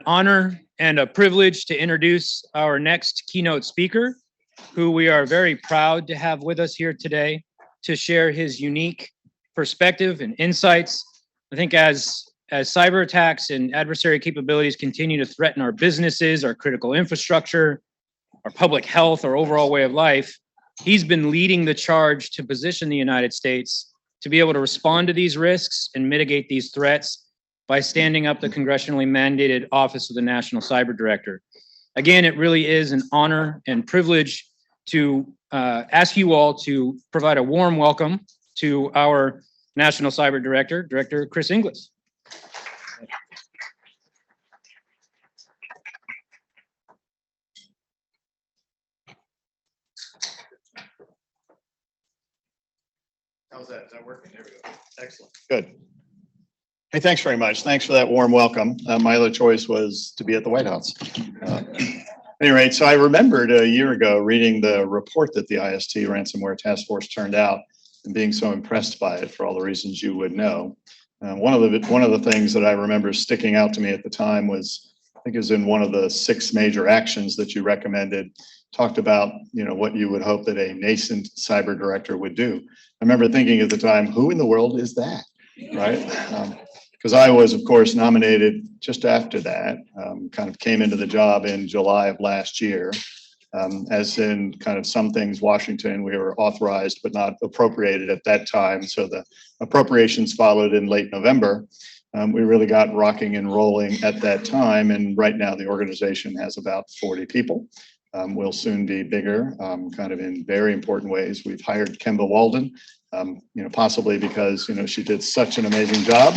honor and a privilege to introduce our next keynote speaker, who we are very proud to have with us here today to share his unique perspective and insights. I think as cyber attacks and adversary capabilities continue to threaten our businesses, our critical infrastructure, our public health, our overall way of life, he's been leading the charge to position the United States to be able to respond to these risks and mitigate these threats by standing up the congressionally mandated Office of the National Cyber Director. Again, it really is an honor and privilege to ask you all to provide a warm welcome to our National Cyber Director, Director Chris Inglis. How's that? Is that working? There we go. Excellent. Good. Hey, thanks very much. Thanks for that warm welcome. My other choice was to be at the White House. Anyway, so I remembered a year ago reading the report that the IST Ransomware Task Force turned out and being so impressed by it for all the reasons you would know. One of the things that I remember sticking out to me at the time was, I think it was in one of the 6 major actions that you recommended, talked about, what you would hope that a nascent cyber director would do. I remember thinking at the time, who in the world is that, right? Because I was, of course, nominated just after that, kind of came into the job in July of last year. As in kind of some things, Washington, we were authorized but not appropriated at that time. So the appropriations followed in late November. We really got rocking and rolling at that time. And right now the organization has about 40 people. We'll soon be bigger, kind of in very important ways. We've hired Kemba Walden, possibly because, she did such an amazing job.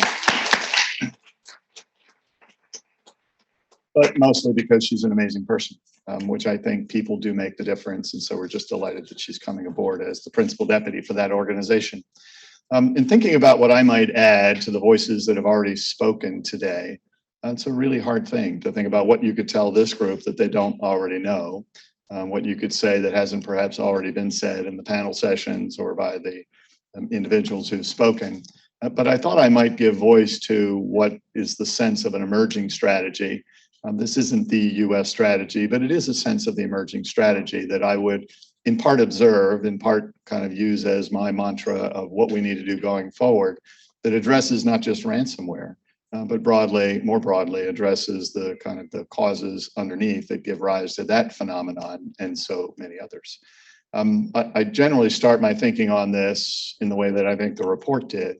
But mostly because she's an amazing person, which I think people do make the difference. And so we're just delighted that she's coming aboard as the principal deputy for that organization. In thinking about what I might add to the voices that have already spoken today, it's a really hard thing to think about what you could tell this group that they don't already know, what you could say that hasn't perhaps already been said in the panel sessions or by the individuals who've spoken. But I thought I might give voice to what is the sense of an emerging strategy. This isn't the US strategy, but it is a sense of the emerging strategy that I would in part observe, in part kind of use as my mantra of what we need to do going forward, that addresses not just ransomware, but more broadly addresses the kind of the causes underneath that give rise to that phenomenon and so many others. I generally start my thinking on this in the way that I think the report did,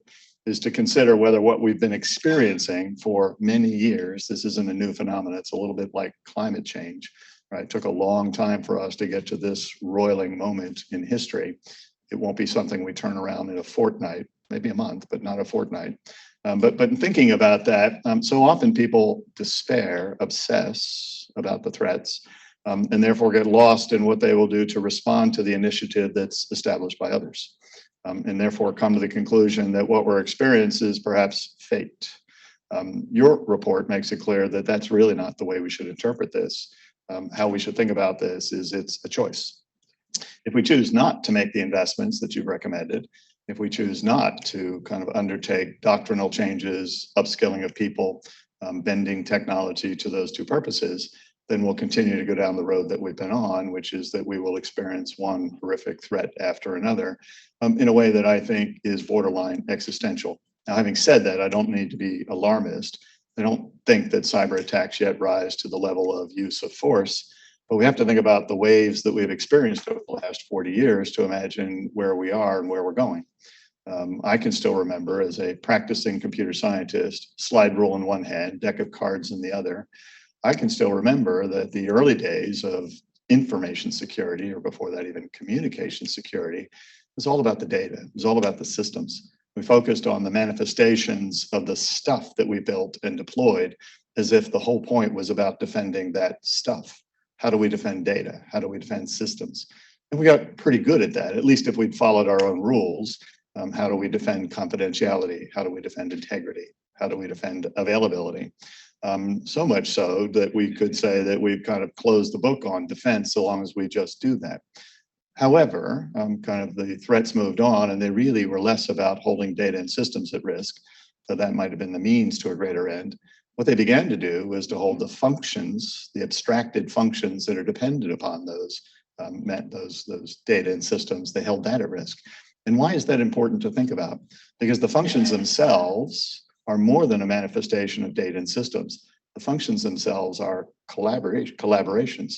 is to consider whether what we've been experiencing for many years, this isn't a new phenomenon, it's a little bit like climate change, right? It took a long time for us to get to this roiling moment in history. It won't be something we turn around in a fortnight, maybe a month, but not a fortnight. But in thinking about that, so often people despair, obsess about the threats, and therefore get lost in what they will do to respond to the initiative that's established by others. And therefore come to the conclusion that what we're experiencing is perhaps fate. Your report makes it clear that that's really not the way we should interpret this. How we should think about this is it's a choice. If we choose not to make the investments that you've recommended, if we choose not to kind of undertake doctrinal changes, upskilling of people, bending technology to those two purposes, then we'll continue to go down the road that we've been on, which is that we will experience one horrific threat after another in a way that I think is borderline existential. Now, having said that, I don't need to be alarmist. I don't think that cyber attacks yet rise to the level of use of force, but we have to think about the waves that we've experienced over the last 40 years to imagine where we are and where we're going. I can still remember as a practicing computer scientist, slide rule in one hand, deck of cards in the other. I can still remember that the early days of information security, or before that even communication security, was all about the data. It was all about the systems. We focused on the manifestations of the stuff that we built and deployed as if the whole point was about defending that stuff. How do we defend data? How do we defend systems? And we got pretty good at that, at least if we'd followed our own rules. How do we defend confidentiality? How do we defend integrity? How do we defend availability? So much so that we could say that we've kind of closed the book on defense so long as we just do that. However, kind of the threats moved on and they really were less about holding data and systems at risk So that might have been the means to a greater end. What they began to do was to hold the functions, the abstracted functions that are dependent upon those data and systems. They held that at risk. And why is that important to think about? Because the functions themselves are more than a manifestation of data and systems. The functions themselves are collaborations,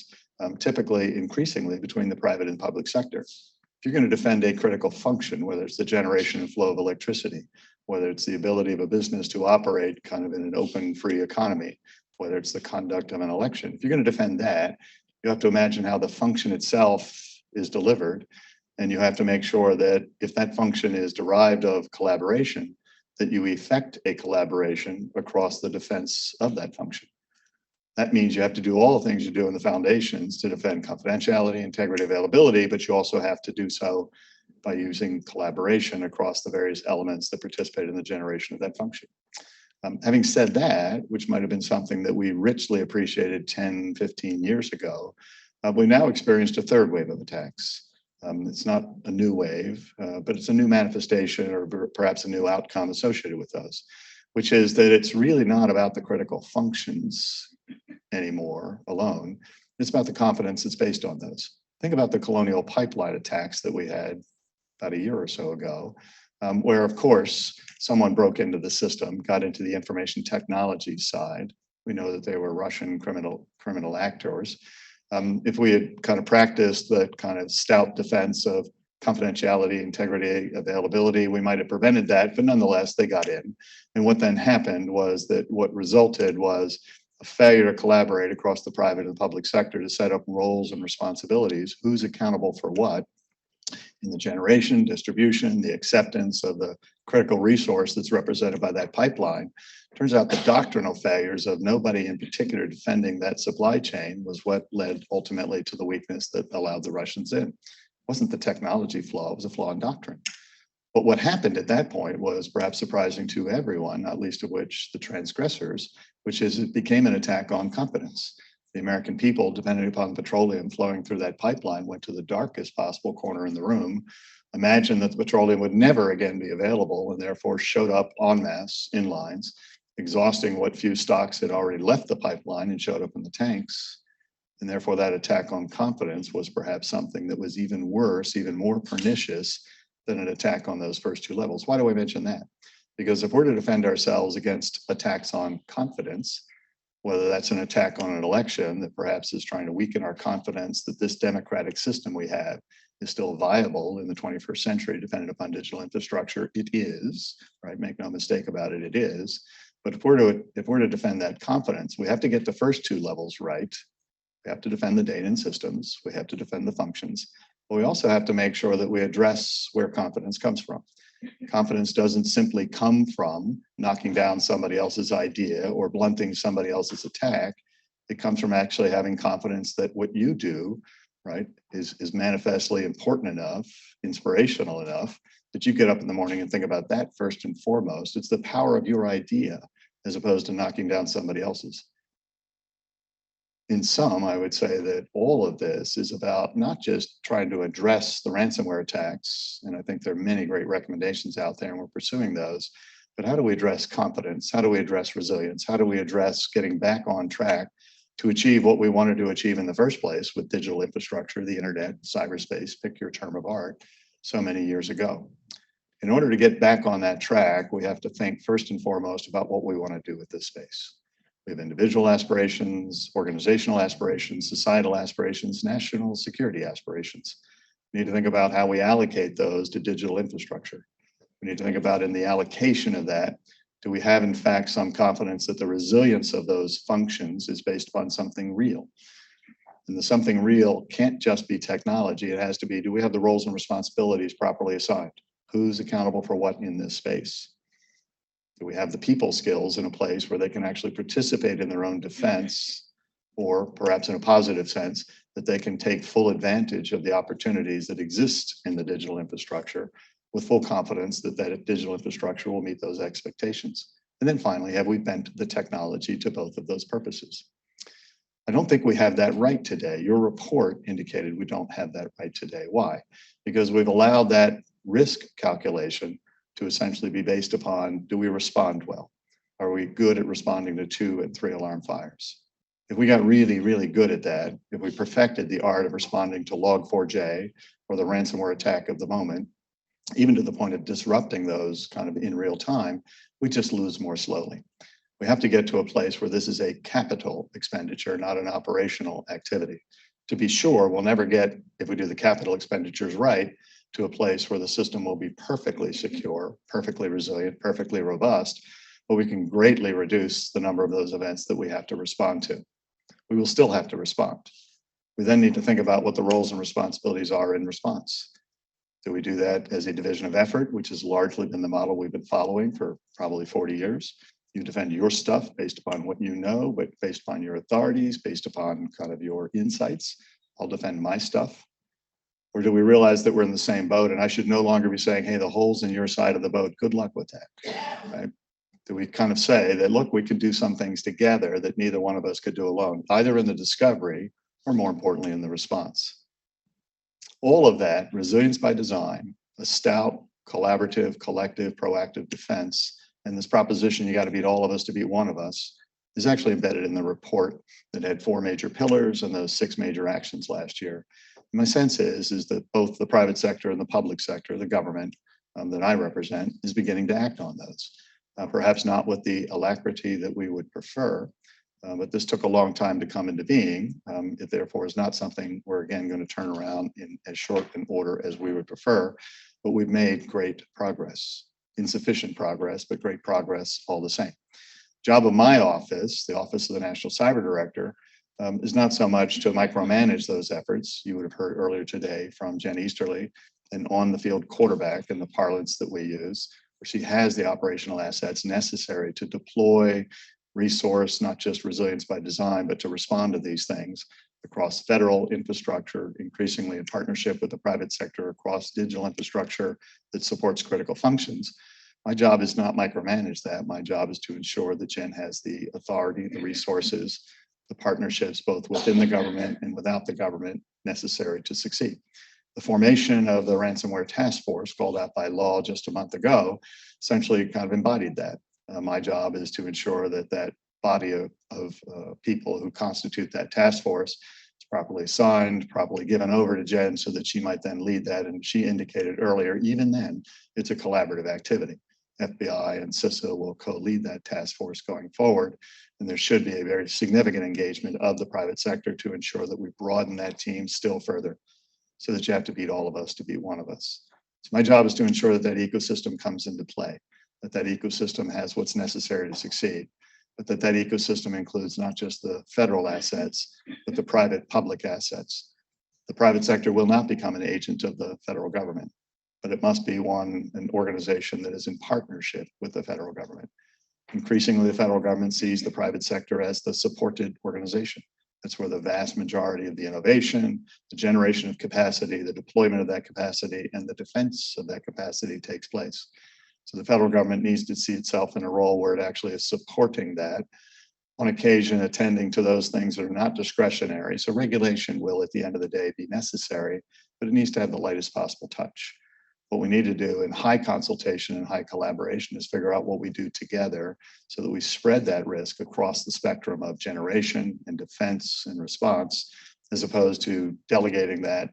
typically increasingly between the private and public sector. If you're going to defend a critical function, whether it's the generation and flow of electricity, whether it's the ability of a business to operate kind of in an open, free economy, whether it's the conduct of an election, if you're going to defend that, you have to imagine how the function itself is delivered. And you have to make sure that if that function is derived of collaboration, that you effect a collaboration across the defense of that function. That means you have to do all the things you do in the foundations to defend confidentiality, integrity, availability, but you also have to do so by using collaboration across the various elements that participate in the generation of that function. Having said that, which might have been something that we richly appreciated 10, 15 years ago, we now experienced a third wave of attacks. It's not a new wave, but it's a new manifestation or perhaps a new outcome associated with those, which is that it's really not about the critical functions anymore alone. It's about the confidence that's based on those. Think about the colonial pipeline attacks that we had about a year or so ago, where of course someone broke into the system, got into the information technology side. We know that they were Russian criminal actors. If we had kind of practiced the kind of stout defense of confidentiality, integrity, availability, we might have prevented that, but nonetheless, they got in. And what then happened was that what resulted was a failure to collaborate across the private and public sector to set up roles and responsibilities, who's accountable for what, in the generation, distribution, the acceptance of the critical resource that's represented by that pipeline. Turns out the doctrinal failures of nobody in particular defending that supply chain was what led ultimately to the weakness that allowed the Russians in. It wasn't the technology flaw, it was a flaw in doctrine. But what happened at that point was perhaps surprising to everyone, not least of which the transgressors, which is it became an attack on confidence. The American people, depending upon petroleum flowing through that pipeline, went to the darkest possible corner in the room, imagined that the petroleum would never again be available, and therefore showed up en masse in lines, exhausting what few stocks had already left the pipeline and showed up in the tanks. And therefore that attack on confidence was perhaps something that was even worse, even more pernicious than an attack on those first two levels. Why do I mention that? Because if we're to defend ourselves against attacks on confidence, whether that's an attack on an election that perhaps is trying to weaken our confidence that this democratic system we have is still viable in the 21st century, dependent upon digital infrastructure, it is, right? Make no mistake about it, it is. But if we're to defend that confidence, we have to get the first two levels right. We have to defend the data and systems. We have to defend the functions. But we also have to make sure that we address where confidence comes from. Confidence doesn't simply come from knocking down somebody else's idea or blunting somebody else's attack. It comes from actually having confidence that what you do, right, is manifestly important enough, inspirational enough, that you get up in the morning and think about that first and foremost. It's the power of your idea as opposed to knocking down somebody else's. In sum, I would say that all of this is about not just trying to address the ransomware attacks, and I think there are many great recommendations out there and we're pursuing those, but how do we address confidence? How do we address resilience? How do we address getting back on track to achieve what we wanted to achieve in the first place with digital infrastructure, the internet, cyberspace, pick your term of art, so many years ago? In order to get back on that track, we have to think first and foremost about what we want to do with this space. We have individual aspirations, organizational aspirations, societal aspirations, national security aspirations. We need to think about how we allocate those to digital infrastructure. We need to think about in the allocation of that, do we have in fact some confidence that the resilience of those functions is based upon something real? And the something real can't just be technology. It has to be, do we have the roles and responsibilities properly assigned? Who's accountable for what in this space? Do we have the people skills in a place where they can actually participate in their own defense, or perhaps in a positive sense, that they can take full advantage of the opportunities that exist in the digital infrastructure with full confidence that that digital infrastructure will meet those expectations? And then finally, have we bent the technology to both of those purposes? I don't think we have that right today. Your report indicated we don't have that right today. Why? Because we've allowed that risk calculation to essentially be based upon, do we respond well? Are we good at responding to 2 and 3 alarm fires? If we got really, really good at that, if we perfected the art of responding to Log4j or the ransomware attack of the moment, even to the point of disrupting those kind of in real time, we just lose more slowly. We have to get to a place where this is a capital expenditure, not an operational activity. To be sure, we'll never get, if we do the capital expenditures right, to a place where the system will be perfectly secure, perfectly resilient, perfectly robust, but we can greatly reduce the number of those events that we have to respond to. We will still have to respond. We then need to think about what the roles and responsibilities are in response. Do we do that as a division of effort, which has largely been the model we've been following for probably 40 years? You defend your stuff based upon what you know, but based upon your authorities, based upon kind of your insights. I'll defend my stuff. Or do we realize that we're in the same boat and I should no longer be saying, hey, the hole's in your side of the boat, good luck with that, right? Do we kind of say that, look, we could do some things together that neither one of us could do alone, either in the discovery or more importantly in the response? All of that, resilience by design, a stout, collaborative, collective, proactive defense, and this proposition, you got to beat all of us to beat one of us, is actually embedded in the report that had 4 major pillars and those 6 major actions last year. And my sense is that both the private sector and the public sector, the government that I represent, is beginning to act on those. Perhaps not with the alacrity that we would prefer, but this took a long time to come into being. It therefore is not something we're again going to turn around in as short an order as we would prefer, but we've made great progress. Insufficient progress, but great progress all the same. Job of my office, the Office of the National Cyber Director, is not so much to micromanage those efforts. You would have heard earlier today from Jen Easterly, an on-the-field quarterback in the parlance that we use, where she has the operational assets necessary to deploy, resource, not just resilience by design, but to respond to these things across federal infrastructure, increasingly in partnership with the private sector across digital infrastructure that supports critical functions. My job is not micromanage that. My job is to ensure that Jen has the authority, the resources, the partnerships, both within the government and without the government, necessary to succeed. The formation of the ransomware task force, called out by law just a month ago, essentially kind of embodied that. My job is to ensure that that body of people who constitute that task force is properly assigned, properly given over to Jen so that she might then lead that. And she indicated earlier, even then, it's a collaborative activity. FBI and CISA will co-lead that task force going forward. And there should be a very significant engagement of the private sector to ensure that we broaden that team still further so that you have to beat all of us to beat one of us. So my job is to ensure that that ecosystem comes into play, that that ecosystem has what's necessary to succeed, but that that ecosystem includes not just the federal assets, but the private public assets. The private sector will not become an agent of the federal government, but it must be an organization that is in partnership with the federal government. Increasingly, the federal government sees the private sector as the supported organization. That's where the vast majority of the innovation, the generation of capacity, the deployment of that capacity, and the defense of that capacity takes place. So the federal government needs to see itself in a role where it actually is supporting that, on occasion attending to those things that are not discretionary. So regulation will, at the end of the day, be necessary, but it needs to have the lightest possible touch. What we need to do in high consultation and high collaboration is figure out what we do together so that we spread that risk across the spectrum of generation and defense and response, as opposed to delegating that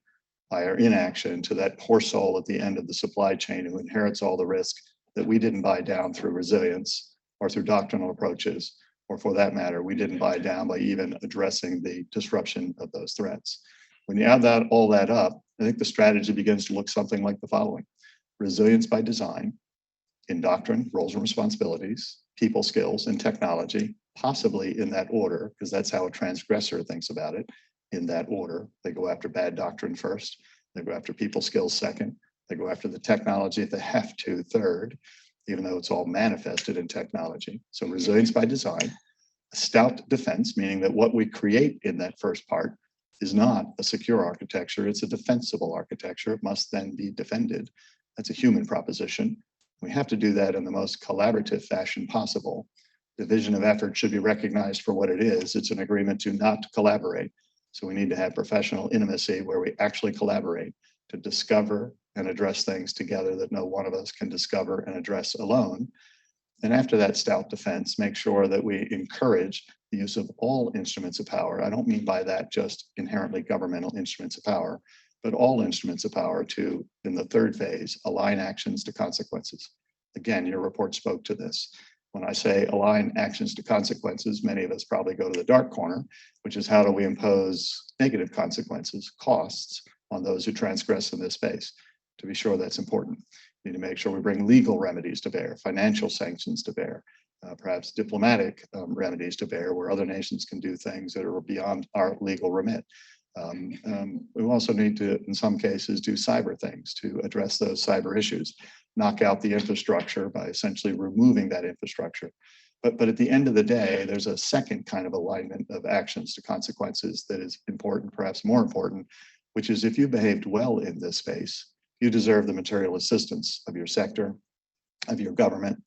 by our inaction to that poor soul at the end of the supply chain who inherits all the risk that we didn't buy down through resilience or through doctrinal approaches, or for that matter, we didn't buy down by even addressing the disruption of those threats. When you add all that up, I think the strategy begins to look something like the following: resilience by design, in doctrine, roles and responsibilities, people skills, and technology, possibly in that order, because that's how a transgressor thinks about it, in that order. They go after bad doctrine first, they go after people skills second, they go after the technology if they have to third, even though it's all manifested in technology. So resilience by design, a stout defense, meaning that what we create in that first part is not a secure architecture, it's a defensible architecture. It must then be defended. That's a human proposition. We have to do that in the most collaborative fashion possible. Division of effort should be recognized for what it is. It's an agreement to not collaborate. So we need to have professional intimacy where we actually collaborate to discover, and address things together that no one of us can discover and address alone. And after that stout defense, make sure that we encourage the use of all instruments of power. I don't mean by that just inherently governmental instruments of power, but all instruments of power to, in the third phase, align actions to consequences. Again, your report spoke to this. When I say align actions to consequences, many of us probably go to the dark corner, which is how do we impose negative consequences, costs on those who transgress in this space. To be sure, that's important. We need to make sure we bring legal remedies to bear, financial sanctions to bear, perhaps diplomatic remedies to bear where other nations can do things that are beyond our legal remit. We also need to, in some cases, do cyber things to address those cyber issues, knock out the infrastructure by essentially removing that infrastructure. But at the end of the day, there's a second kind of alignment of actions to consequences that is important, perhaps more important, which is if you behaved well in this space, you deserve the material assistance of your sector, of your government,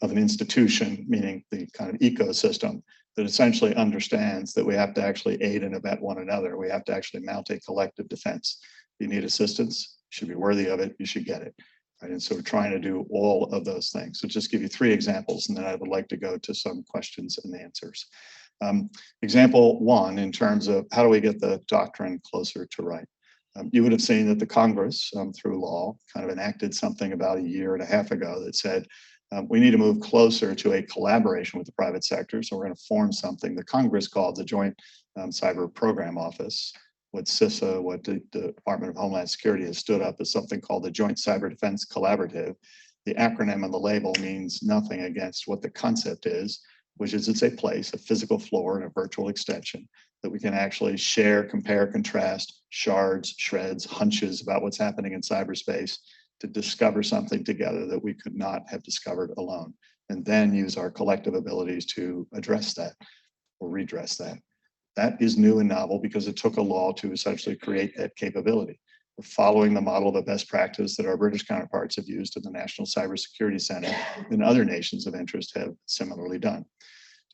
of an institution, meaning the kind of ecosystem that essentially understands that we have to actually aid and abet one another. We have to actually mount a collective defense. If you need assistance, you should be worthy of it, you should get it. Right? And so we're trying to do all of those things. So just give you 3 examples, and then I would like to go to some questions and answers. Example 1, in terms of how do we get the doctrine closer to right? You would have seen that the Congress, through law, kind of enacted something about 1.5 years ago that said, we need to move closer to a collaboration with the private sector. So we're going to form something the Congress called the Joint Cyber Program Office. What CISA, what the Department of Homeland Security has stood up as something called the Joint Cyber Defense Collaborative. The acronym on the label means nothing against what the concept is, which is it's a place, a physical floor and a virtual extension that we can actually share, compare, contrast, shards, shreds, hunches about what's happening in cyberspace to discover something together that we could not have discovered alone, and then use our collective abilities to address that or redress that. That is new and novel because it took a law to essentially create that capability. We're following the model of a best practice that our British counterparts have used in the National Cybersecurity Center and other nations of interest have similarly done.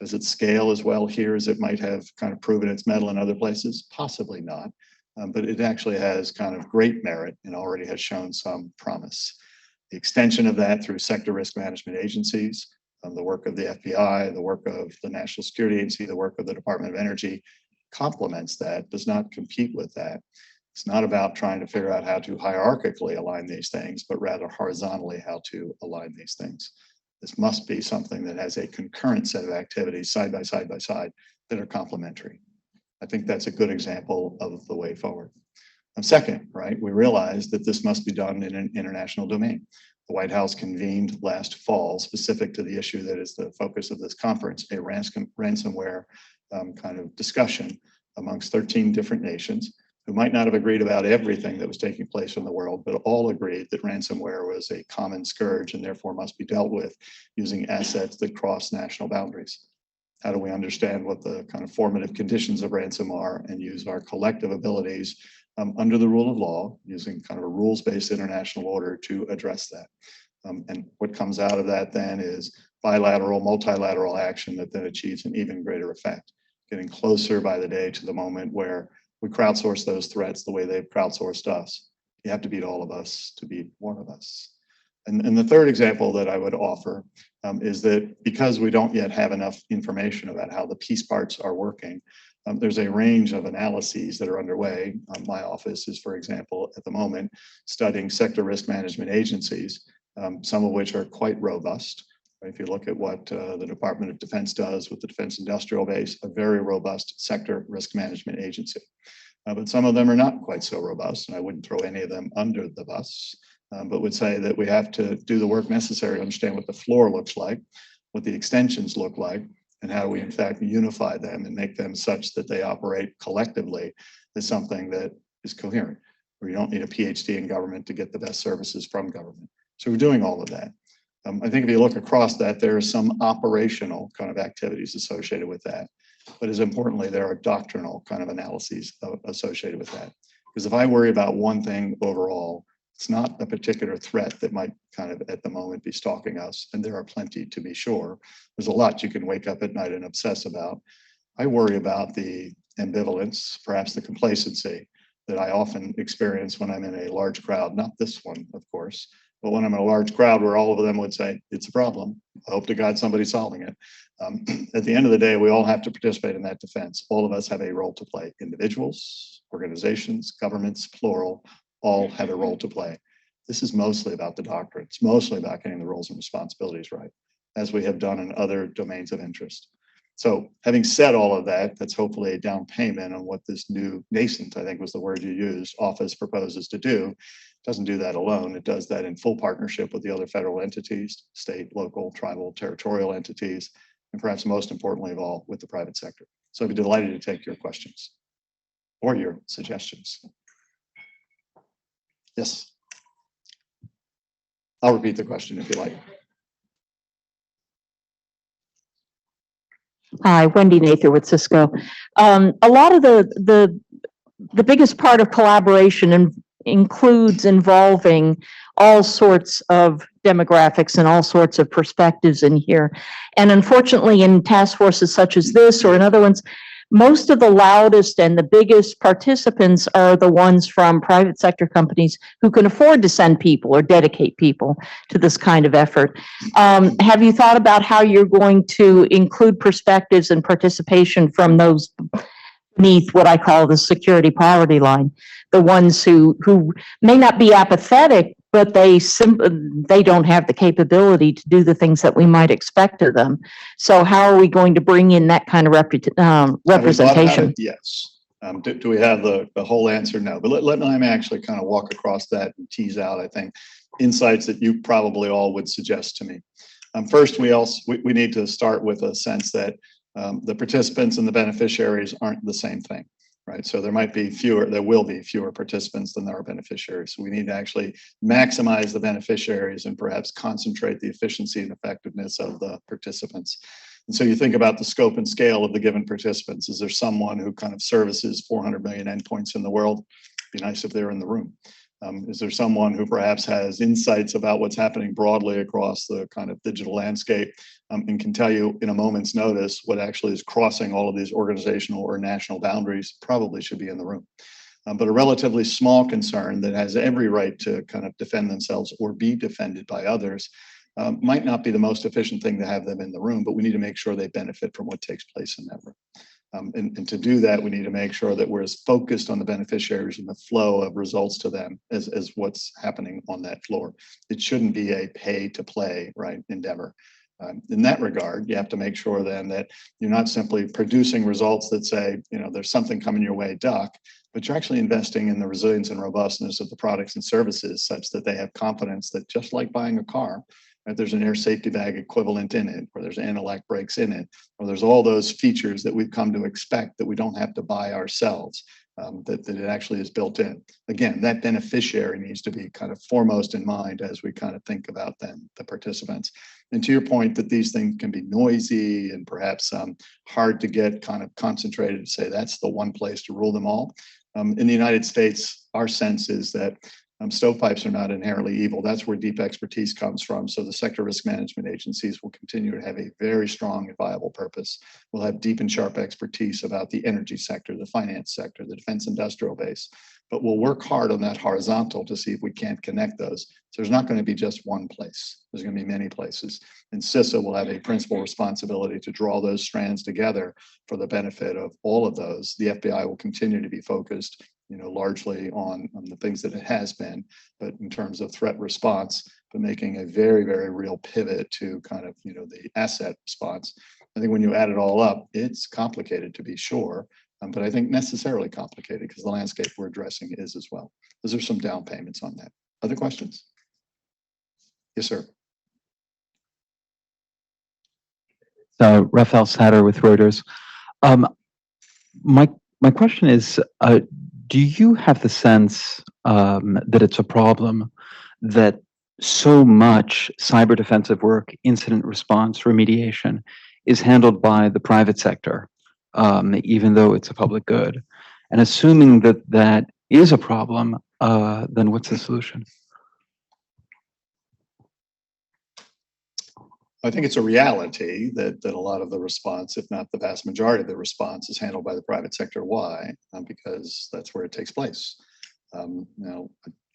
Does it scale as well here as it might have kind of proven its mettle in other places? Possibly not, but it actually has kind of great merit and already has shown some promise. The extension of that through sector risk management agencies, the work of the FBI, the work of the National Security Agency, the work of the Department of Energy complements that, does not compete with that. It's not about trying to figure out how to hierarchically align these things, but rather horizontally how to align these things. This must be something that has a concurrent set of activities side by side that are complementary. I think that's a good example of the way forward. And second, right, we realize that this must be done in an international domain. The White House convened last fall specific to the issue that is the focus of this conference, a ransomware kind of discussion amongst 13 different nations who might not have agreed about everything that was taking place in the world, but all agreed that ransomware was a common scourge and therefore must be dealt with using assets that cross national boundaries. How do we understand what the kind of formative conditions of ransom are and use our collective abilities under the rule of law, using kind of a rules-based international order to address that? And what comes out of that then is bilateral, multilateral action that then achieves an even greater effect, getting closer by the day to the moment where we crowdsource those threats the way they've crowdsourced us. You have to beat all of us to beat one of us. And the third example that I would offer is that because we don't yet have enough information about how the piece parts are working, there's a range of analyses that are underway. My office is, for example, at the moment, studying sector risk management agencies, some of which are quite robust. If you look at what the Department of Defense does with the Defense Industrial Base, a very robust sector risk management agency. But some of them are not quite so robust, and I wouldn't throw any of them under the bus, but would say that we have to do the work necessary to understand what the floor looks like, what the extensions look like, and how we in fact unify them and make them such that they operate collectively as something that is coherent, where you don't need a PhD in government to get the best services from government. So we're doing all of that. I think if you look across that, there are some operational kind of activities associated with that. But as importantly, there are doctrinal kind of analyses associated with that. Because if I worry about one thing overall, it's not a particular threat that might kind of at the moment be stalking us. And there are plenty, to be sure. There's a lot you can wake up at night and obsess about. I worry about the ambivalence, perhaps the complacency that I often experience when I'm in a large crowd, not this one, of course, but when I'm in a large crowd where all of them would say, it's a problem. I hope to God somebody's solving it. At the end of the day, we all have to participate in that defense. All of us have a role to play. Individuals, organizations, governments, plural, all have a role to play. This is mostly about the doctrine. It's mostly about getting the roles and responsibilities right, as we have done in other domains of interest. So having said all of that, that's hopefully a down payment on what this new nascent, I think was the word you used, office proposes to do. It doesn't do that alone. It does that in full partnership with the other federal entities, state, local, tribal, territorial entities, and perhaps most importantly of all, with the private sector. So I'd be delighted to take your questions or your suggestions. Yes. I'll repeat the question if you like. Hi, Wendy Nather with Cisco. A lot of the biggest part of collaboration includes involving all sorts of demographics and all sorts of perspectives in here. And unfortunately, in task forces such as this or in other ones, most of the loudest and the biggest participants are the ones from private sector companies who can afford to send people or dedicate people to this kind of effort. Have you thought about how you're going to include perspectives and participation from those beneath what I call the security priority line, the ones who may not be apathetic, but they don't have the capability to do the things that we might expect of them. So how are we going to bring in that kind of representation? Yes. Do we have the whole answer? No, but let me actually kind of walk across that and tease out, I think, insights that you probably all would suggest to me. First, we need to start with a sense that the participants and the beneficiaries aren't the same thing, right? So there will be fewer participants than there are beneficiaries. So we need to actually maximize the beneficiaries and perhaps concentrate the efficiency and effectiveness of the participants. And so you think about the scope and scale of the given participants. Is there someone who kind of services 400 million endpoints in the world? It'd be nice if they're in the room. Is there someone who perhaps has insights about what's happening broadly across the kind of digital landscape and can tell you in a moment's notice what actually is crossing all of these organizational or national boundaries? Probably should be in the room. But a relatively small concern that has every right to kind of defend themselves or be defended by others might not be the most efficient thing to have them in the room, but we need to make sure they benefit from what takes place in that room. And to do that, we need to make sure that we're as focused on the beneficiaries and the flow of results to them as what's happening on that floor. It shouldn't be a pay to play, right, endeavor. In that regard, you have to make sure then that you're not simply producing results that say, there's something coming your way, duck, but you're actually investing in the resilience and robustness of the products and services such that they have confidence that just like buying a car, right, there's an air safety bag equivalent in it, or there's anti-lock brakes in it, or there's all those features that we've come to expect that we don't have to buy ourselves, that it actually is built in. Again, that beneficiary needs to be kind of foremost in mind as we kind of think about then the participants. And to your point that these things can be noisy and perhaps hard to get kind of concentrated to say that's the one place to rule them all. In the United States, our sense is that stovepipes are not inherently evil. That's where deep expertise comes from. So the sector risk management agencies will continue to have a very strong and viable purpose. We'll have deep and sharp expertise about the energy sector, the finance sector, the defense industrial base. But we'll work hard on that horizontal to see if we can't connect those. So there's not going to be just one place. There's going to be many places. And CISA will have a principal responsibility to draw those strands together for the benefit of all of those. The FBI will continue to be focused largely on the things that it has been, but in terms of threat response, but making a very, very real pivot to kind of, the asset response. I think when you add it all up, it's complicated to be sure, but I think necessarily complicated because the landscape we're addressing is as well. Those are some down payments on that. Other questions? Yes, sir. So Raphael Satter with Reuters. My question is, do you have the sense that it's a problem that so much cyber defensive work, incident response, remediation is handled by the private sector, even though it's a public good? And assuming that that is a problem, then what's the solution? I think it's a reality that a lot of the response, if not the vast majority of the response, is handled by the private sector. Why? Because that's where it takes place. Now,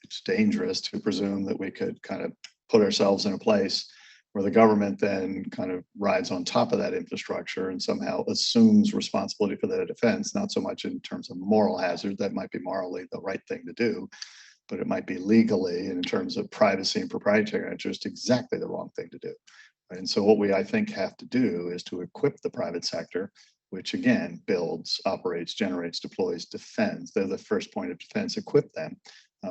it's dangerous to presume that we could kind of put ourselves in a place where the government then kind of rides on top of that infrastructure and somehow assumes responsibility for that defense, not so much in terms of moral hazard, that might be morally the right thing to do, but it might be legally and in terms of privacy and proprietary interest, exactly the wrong thing to do. And so what we, I think, have to do is to equip the private sector, which again, builds, operates, generates, deploys, defends. They're the first point of defense, equip them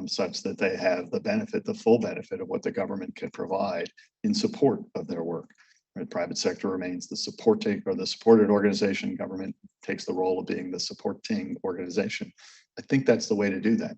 such that they have the benefit, the full benefit of what the government can provide in support of their work. The private sector remains the supporting or the supported organization. Government takes the role of being the supporting organization. I think that's the way to do that.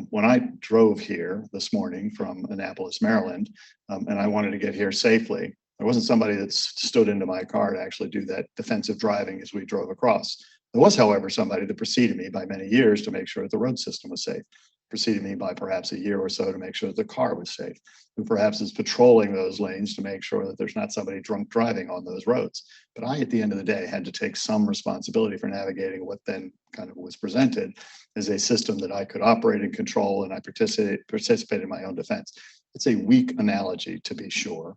When I drove here this morning from Annapolis, Maryland, and I wanted to get here safely, there wasn't somebody that stood into my car to actually do that defensive driving as we drove across. There was, however, somebody that preceded me by many years to make sure that the road system was safe, preceded me by perhaps a year or so to make sure that the car was safe, who perhaps is patrolling those lanes to make sure that there's not somebody drunk driving on those roads. But I, at the end of the day, had to take some responsibility for navigating what then kind of was presented as a system that I could operate and control, and I participate in my own defense. It's a weak analogy, to be sure.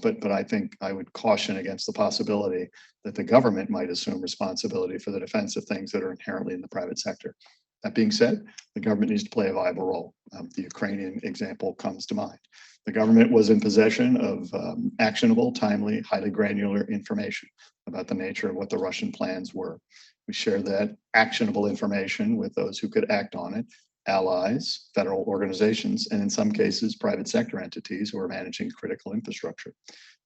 But I think I would caution against the possibility that the government might assume responsibility for the defense of things that are inherently in the private sector. That being said, the government needs to play a viable role. The Ukrainian example comes to mind. The government was in possession of actionable, timely, highly granular information about the nature of what the Russian plans were. We shared that actionable information with those who could act on it, allies, federal organizations, and in some cases, private sector entities who are managing critical infrastructure.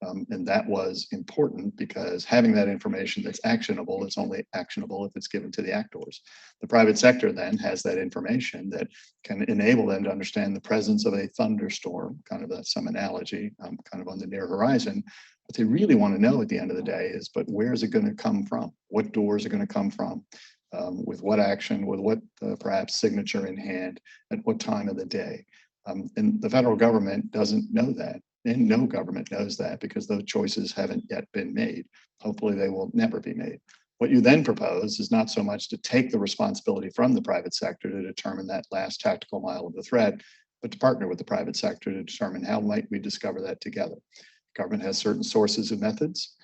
And that was important because having that information that's actionable, it's only actionable if it's given to the actors. The private sector then has that information that can enable them to understand the presence of a thunderstorm, kind of some analogy, kind of on the near horizon. What they really want to know at the end of the day is, but where is it going to come from? What doors are going to come from? With what action, with what perhaps signature in hand, at what time of the day. And the federal government doesn't know that. And no government knows that because those choices haven't yet been made. Hopefully they will never be made. What you then propose is not so much to take the responsibility from the private sector to determine that last tactical mile of the threat, but to partner with the private sector to determine how might we discover that together. Government has certain sources and methods,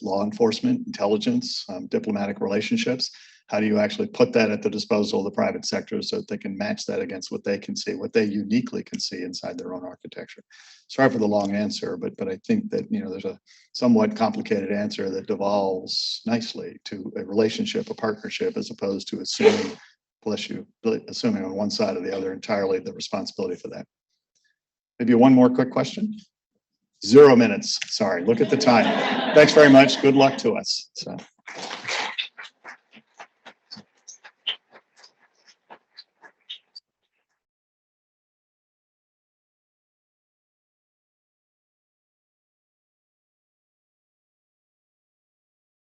law enforcement, intelligence, diplomatic relationships. How do you actually put that at the disposal of the private sector so that they can match that against what they can see, what they uniquely can see inside their own architecture? Sorry for the long answer, but I think that there's a somewhat complicated answer that devolves nicely to a relationship, a partnership, as opposed to assuming, bless you, assuming on one side or the other entirely the responsibility for that. Maybe one more quick question. 0 minutes. Sorry, look at the time. Thanks very much. Good luck to us. So.